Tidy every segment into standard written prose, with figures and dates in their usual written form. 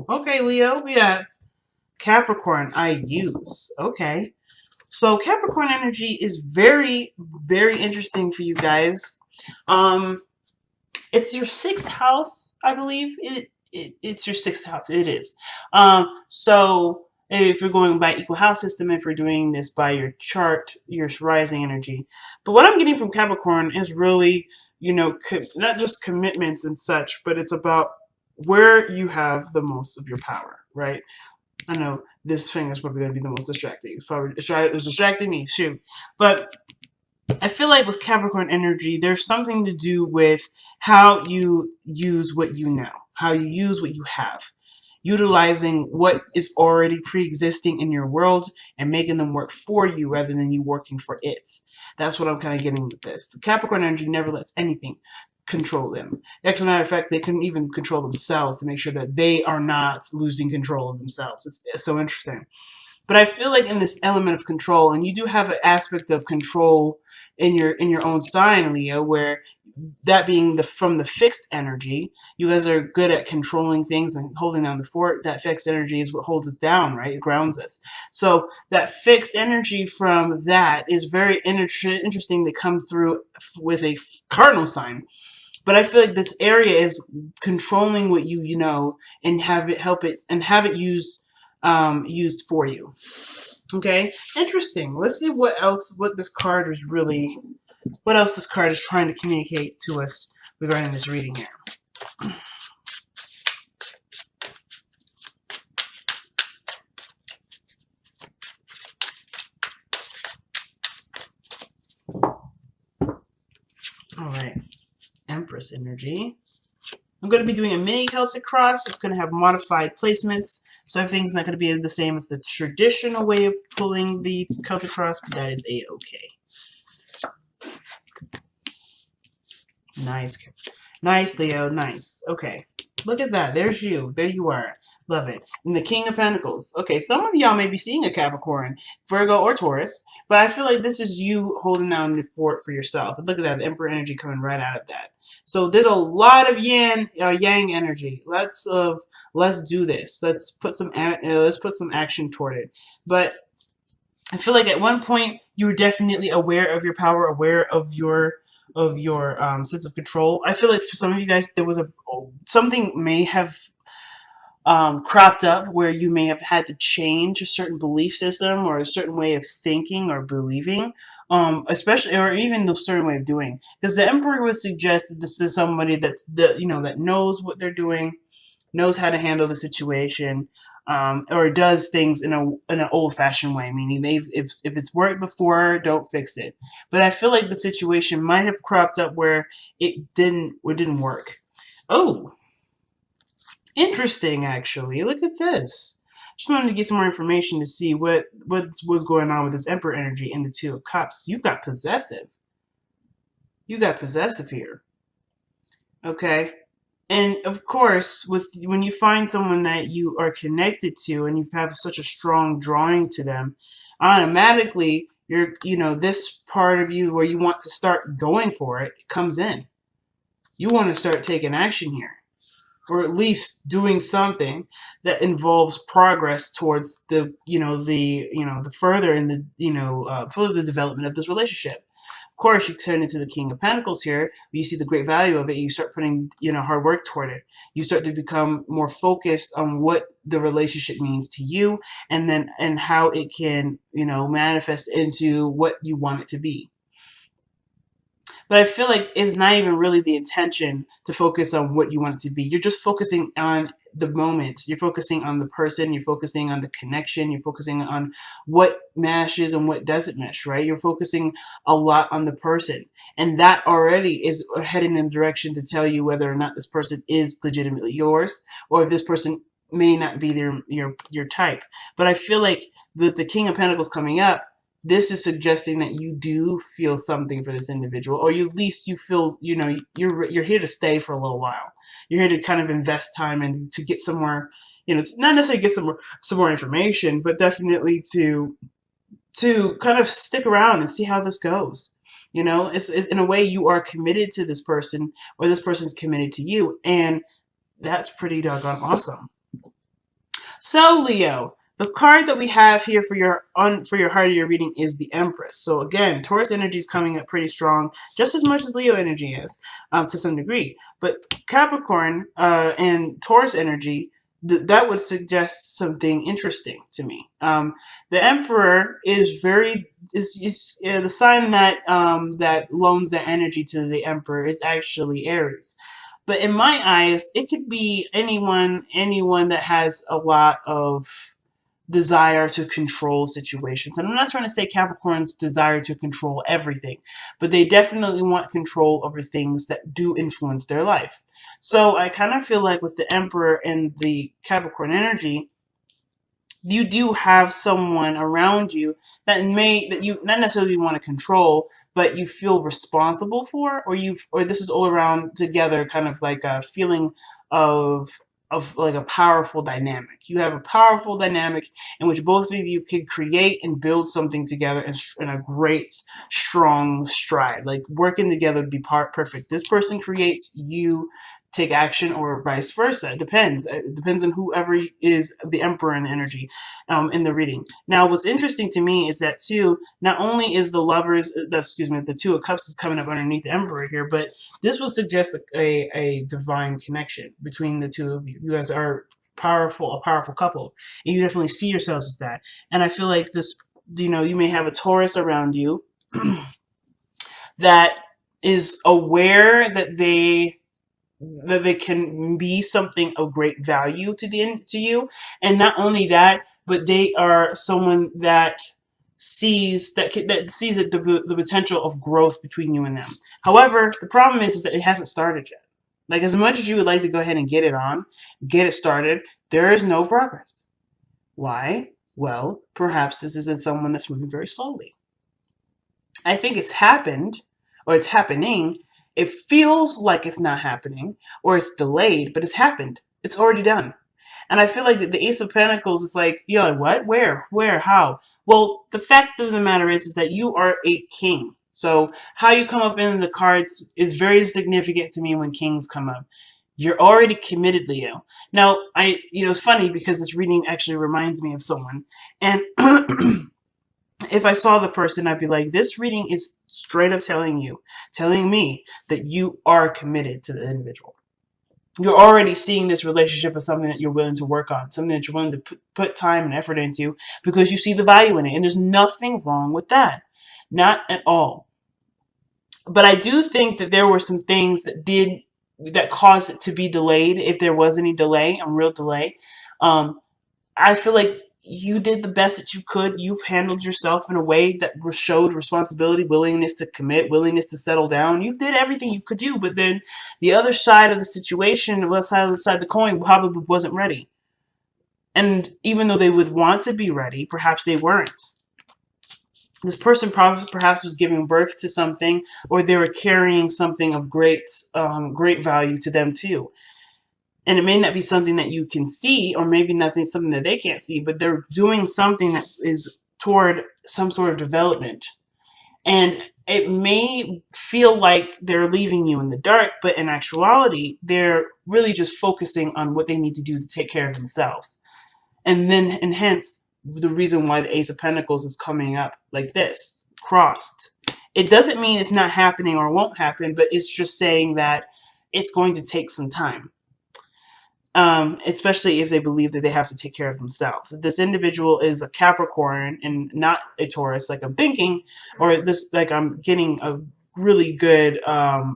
Okay, Leo, we have Capricorn, I use. Okay. So Capricorn energy is very, very interesting for you guys. Um, it's your sixth house, I believe. It's your sixth house. It is. So if you're going by equal house system, if you're doing this by your chart, your rising energy. But what I'm getting from Capricorn is really, not just commitments and such, but it's about where you have the most of your power, right? I know this thing is probably going to be the most distracting. It's distracting me, shoot. But I feel like with Capricorn energy, there's something to do with how you use what you know, how you use what you have, utilizing what is already pre-existing in your world and making them work for you rather than you working for it. That's what I'm kind of getting with this. The Capricorn energy never lets anything control them. As a matter of fact, they couldn't even control themselves to make sure that they are not losing control of themselves. It's so interesting. But I feel like in this element of control, and you do have an aspect of control in your own sign, Leo, where that being the from the fixed energy, you guys are good at controlling things and holding down the fort. That fixed energy is what holds us down, right? It grounds us. So that fixed energy from that is very interesting to come through with a cardinal sign. But I feel like this area is controlling what you know and have it help it and have it used for you. Okay, interesting. Let's see what this card is really, what else this card is trying to communicate to us regarding this reading here. All right, Empress energy. I'm going to be doing a mini Celtic cross. It's going to have modified placements, so everything's not going to be the same as the traditional way of pulling the Celtic cross, but that is a-okay. Nice. Nice, Leo. Nice. Okay. Look at that. There's you. There you are. Love it. And the King of Pentacles. Okay, some of y'all may be seeing a Capricorn, Virgo, or Taurus, but I feel like this is you holding down the fort for yourself. And look at that. The Emperor energy coming right out of that. So there's a lot of yang energy. Let's do this. Let's put some action toward it. But I feel like at one point you were definitely aware of your power, aware of your sense of control. I feel like for some of you guys, there was something may have cropped up where you may have had to change a certain belief system or a certain way of thinking or believing, especially or even a certain way of doing. Because the Emperor would suggest that this is somebody that knows what they're doing, knows how to handle the situation, or does things in an old fashioned way, meaning if it's worked before, don't fix it. But I feel like the situation might have cropped up where it didn't work. Oh, interesting, actually. Look at this. Just wanted to get some more information to see what was going on with this Emperor energy in the Two of Cups. You've got possessive. You got possessive here. Okay. And of course, when you find someone that you are connected to and you have such a strong drawing to them, automatically this part of you where you want to start going for it comes in. You want to start taking action here, or at least doing something that involves progress towards the further in further development of this relationship. Of course, you turn into the King of Pentacles here. You see the great value of it. You start putting hard work toward it. You start to become more focused on what the relationship means to you, and how it can manifest into what you want it to be. But I feel like it's not even really the intention to focus on what you want it to be. You're just focusing on the moment. You're focusing on the person. You're focusing on the connection. You're focusing on what meshes and what doesn't mesh, right? You're focusing a lot on the person. And that already is heading in a direction to tell you whether or not this person is legitimately yours, or if this person may not be your type. But I feel like the King of Pentacles coming up, this is suggesting that you do feel something for this individual, or at least you feel, you're here to stay for a little while. You're here to kind of invest time and to get some more, not necessarily get some more information, but definitely to kind of stick around and see how this goes. It's in a way you are committed to this person, or this person's committed to you, and that's pretty doggone awesome. So Leo, the card that we have here for your heart of your reading is the Empress. So again, Taurus energy is coming up pretty strong, just as much as Leo energy is, to some degree. But Capricorn and Taurus energy, that would suggest something interesting to me. The Emperor is the sign that that loans that energy to the Emperor is actually Aries. But in my eyes, it could be anyone that has a lot of desire to control situations. And I'm not trying to say Capricorn's desire to control everything, but they definitely want control over things that do influence their life. So I kind of feel like with the Emperor and the Capricorn energy, you do have someone around you that you not necessarily want to control, but you feel responsible for, or this is all around together, kind of like a feeling of like a powerful dynamic. You have a powerful dynamic in which both of you could create and build something together in a great strong stride. Like working together would be perfect. This person creates, you take action, or vice versa. It depends. It depends on whoever is the emperor in the energy in the reading. Now, what's interesting to me is that too, not only is the lovers, the two of cups is coming up underneath the emperor here, but this would suggest a divine connection between the two of you. You guys are a powerful couple, and you definitely see yourselves as that. And I feel like this, you may have a Taurus around you that is aware that they can be something of great value to you, and not only that, but they are someone that sees the potential of growth between you and them. However, the problem is that it hasn't started yet. Like, as much as you would like to go ahead and get it started, there is no progress. Why? Well, perhaps this isn't someone that's moving very slowly. I think it's happened, or it's happening. It feels like it's not happening, or it's delayed, but it's happened. It's already done. And I feel like the Ace of Pentacles is like, you're like, what? Where? How? Well, the fact of the matter is that you are a king. So how you come up in the cards is very significant to me when kings come up. You're already committed, Leo. Now, it's funny because this reading actually reminds me of someone. And if I saw the person, I'd be like, this reading is straight up telling me that you are committed to the individual. You're already seeing this relationship as something that you're willing to work on, something that you're willing to put time and effort into because you see the value in it. And there's nothing wrong with that. Not at all. But I do think that there were some things that caused it to be delayed, if there was any delay, a real delay. I feel like you did the best that you could. You've handled yourself in a way that showed responsibility, willingness to commit, willingness to settle down. You did everything you could do, but then the other side of the situation, the other side of the coin, probably wasn't ready. And even though they would want to be ready, perhaps they weren't. This person perhaps was giving birth to something, or they were carrying something of great value to them too. And it may not be something that you can see, or maybe nothing, something that they can't see, but they're doing something that is toward some sort of development. And it may feel like they're leaving you in the dark, but in actuality, they're really just focusing on what they need to do to take care of themselves. And hence, the reason why the Ace of Pentacles is coming up like this, crossed. It doesn't mean it's not happening or won't happen, but it's just saying that it's going to take some time. Especially if they believe that they have to take care of themselves. If this individual is a Capricorn and not a Taurus, like I'm thinking, or this, like I'm getting a really good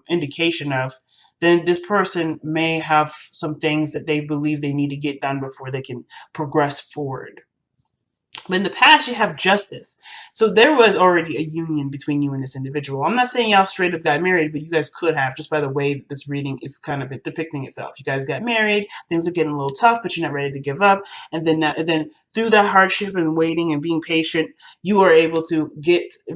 indication of, then this person may have some things that they believe they need to get done before they can progress forward. But in the past, you have justice. So there was already a union between you and this individual. I'm not saying y'all straight up got married, but you guys could have, just by the way this reading is kind of depicting itself. You guys got married, things are getting a little tough, but you're not ready to give up. And then through that hardship and waiting and being patient, you are able to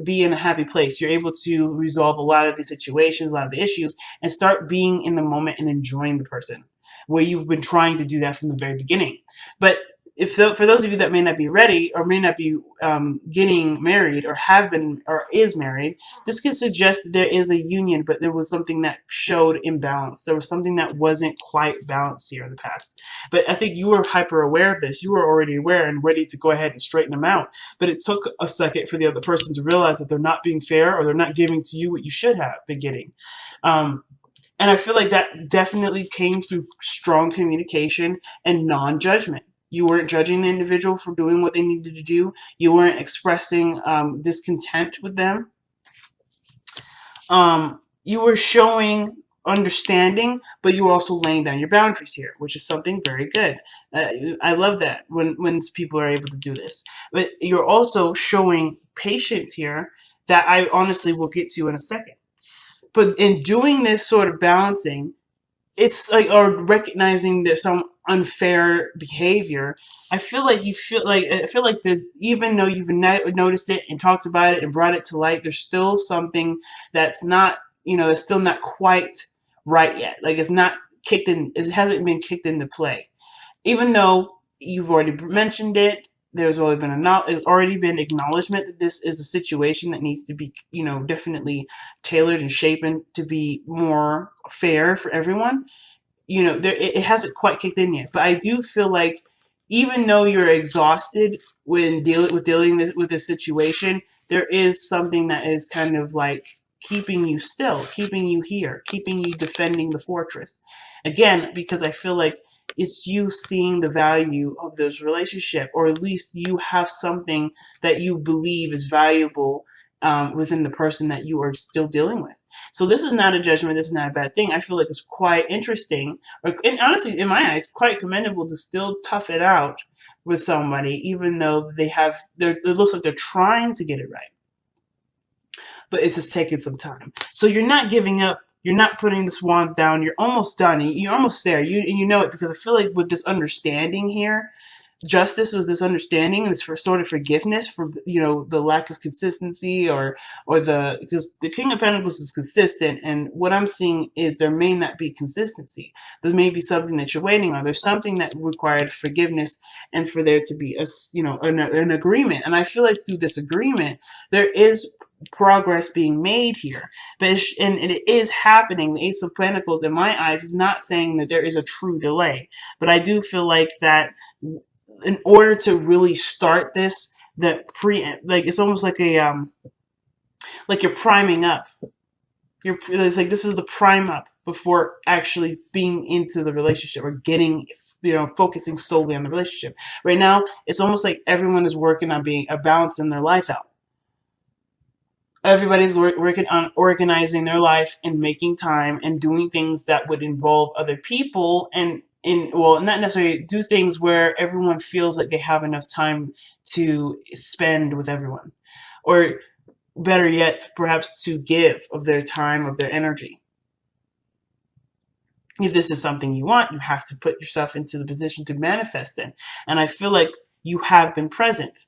be in a happy place. You're able to resolve a lot of the situations, a lot of the issues, and start being in the moment and enjoying the person, where you've been trying to do that from the very beginning. But for those of you that may not be ready or may not be getting married or have been or is married, this could suggest that there is a union, but there was something that showed imbalance. There was something that wasn't quite balanced here in the past. But I think you were hyper aware of this. You were already aware and ready to go ahead and straighten them out. But it took a second for the other person to realize that they're not being fair or they're not giving to you what you should have been getting. And I feel like that definitely came through strong communication and non-judgment. You weren't judging the individual for doing what they needed to do. You weren't expressing discontent with them. You were showing understanding, but you were also laying down your boundaries here, which is something very good. I love that when people are able to do this. But you're also showing patience here that I honestly will get to in a second. But in doing this sort of balancing, it's like, or recognizing there's some unfair behavior. I feel like that even though you've noticed it and talked about it and brought it to light, there's still something that's not, that's still not quite right yet. Like it's not kicked in, it hasn't been kicked into play. Even though you've already mentioned it, there's already been acknowledgement that this is a situation that needs to be, definitely tailored and shapen to be more fair for everyone. It hasn't quite kicked in yet, but I do feel like even though you're exhausted when dealing with this situation, there is something that is kind of like keeping you still, keeping you here, keeping you defending the fortress. Again, because I feel like it's you seeing the value of this relationship, or at least you have something that you believe is valuable within the person that you are still dealing with. So this is not a judgment. This is not a bad thing. I feel like it's quite interesting, and honestly, in my eyes, quite commendable to still tough it out with somebody, even though it looks like they're trying to get it right, but it's just taking some time. So you're not giving up. You're not putting the swans down. You're almost done. You're almost there. You know it, because I feel like with this understanding here, justice with this understanding and this for sort of forgiveness for the lack of consistency because the King of Pentacles is consistent, and what I'm seeing is there may not be consistency. There may be something that you're waiting on. There's something that required forgiveness and for there to be an agreement. And I feel like through this agreement there is progress being made here, but it is happening. The Ace of Pentacles, in my eyes, is not saying that there is a true delay, but I do feel like that in order to really start this, it's almost like like you're priming up. It's like this is the prime up before actually being into the relationship or getting, focusing solely on the relationship. Right now, it's almost like everyone is working on balancing their life out. Everybody's working on organizing their life and making time and doing things that would involve other people, and not necessarily do things where everyone feels like they have enough time to spend with everyone, or better yet, perhaps to give of their time, of their energy. If this is something you want, you have to put yourself into the position to manifest it. And I feel like you have been present.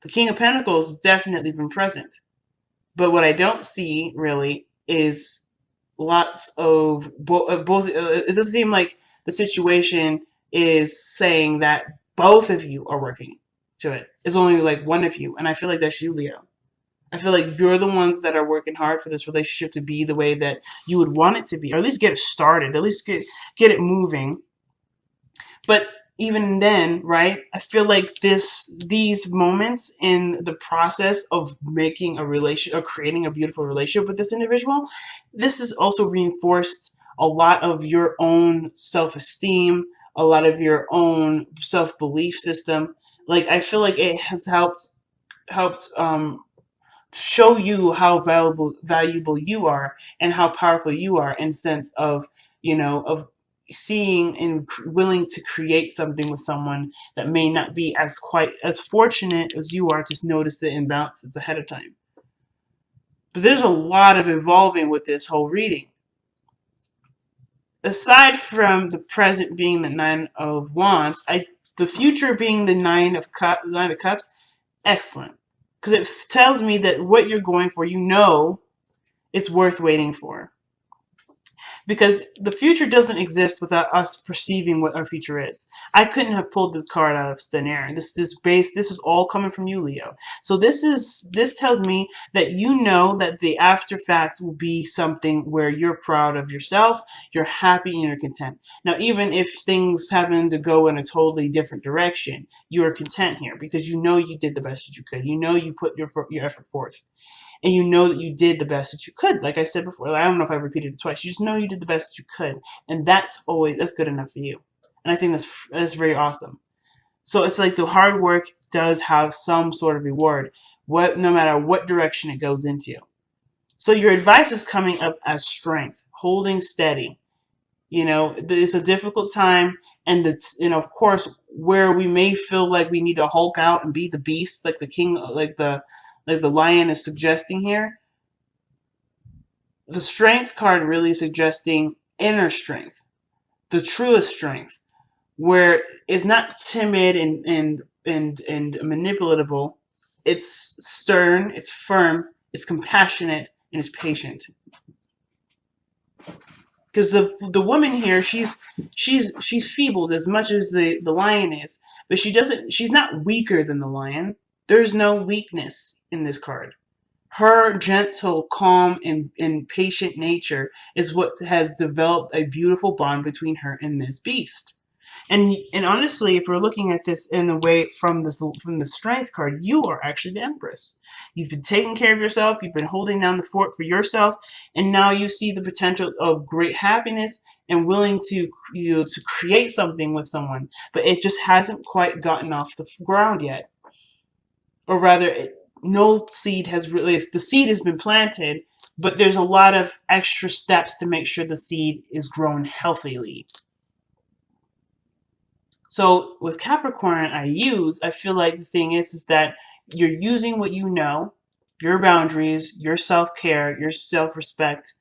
The King of Pentacles has definitely been present. But what I don't see really is lots of both. It doesn't seem like the situation is saying that both of you are working to it. It's only like one of you. And I feel like that's you, Leo. I feel like you're the ones that are working hard for this relationship to be the way that you would want it to be, or at least get it started, at least get it moving. But even then, right, I feel like these moments in the process of making a relation or creating a beautiful relationship with this individual, this has also reinforced a lot of your own self-esteem, a lot of your own self-belief system. Like, I feel like it has helped show you how valuable you are and how powerful you are, in sense of, of seeing and willing to create something with someone that may not be quite as fortunate as you are to notice the imbalances ahead of time. But there's a lot of evolving with this whole reading. Aside from the present being the Nine of Wands, the future being the Nine of Cups, excellent. Because it tells me that what you're going for, it's worth waiting for. because the future doesn't exist without us perceiving what our future is. I couldn't have pulled the card out of thin air. This is all coming from you, Leo. So this tells me that you know that the after fact will be something where you're proud of yourself, you're happy, and you're content. Now, even if things happen to go in a totally different direction, you are content here because you know you did the best that you could. You know you put your effort forth, and you know that you did the best that you could. Like I said before, I don't know if I repeated it twice. You just know you did the best that you could, and that's good enough for you. And I think that's very awesome. So it's like the hard work does have some sort of reward, no matter what direction it goes into. So your advice is coming up as strength, holding steady. It's a difficult time, and of course, where we may feel like we need to Hulk out and be the beast, like the king, like the lion is suggesting here. The strength card really suggesting inner strength, the truest strength, where it's not timid and manipulatable. It's stern, it's firm, it's compassionate, and it's patient. Because the woman here, she's feebled as much as the lion is, but she's not weaker than the lion. There's no weakness in this card. Her gentle, calm, and patient nature is what has developed a beautiful bond between her and this beast. And honestly, if we're looking at this in a way from the strength card, you are actually the Empress. You've been taking care of yourself. You've been holding down the fort for yourself, and now you see the potential of great happiness and willing to to create something with someone, but it just hasn't quite gotten off the ground yet, or rather, no seed has really. The seed has been planted, but there's a lot of extra steps to make sure the seed is grown healthily. So with Capricorn, I feel like the thing is that you're using what you know, your boundaries, your self-care, your self-respect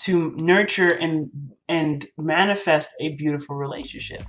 to nurture and manifest a beautiful relationship.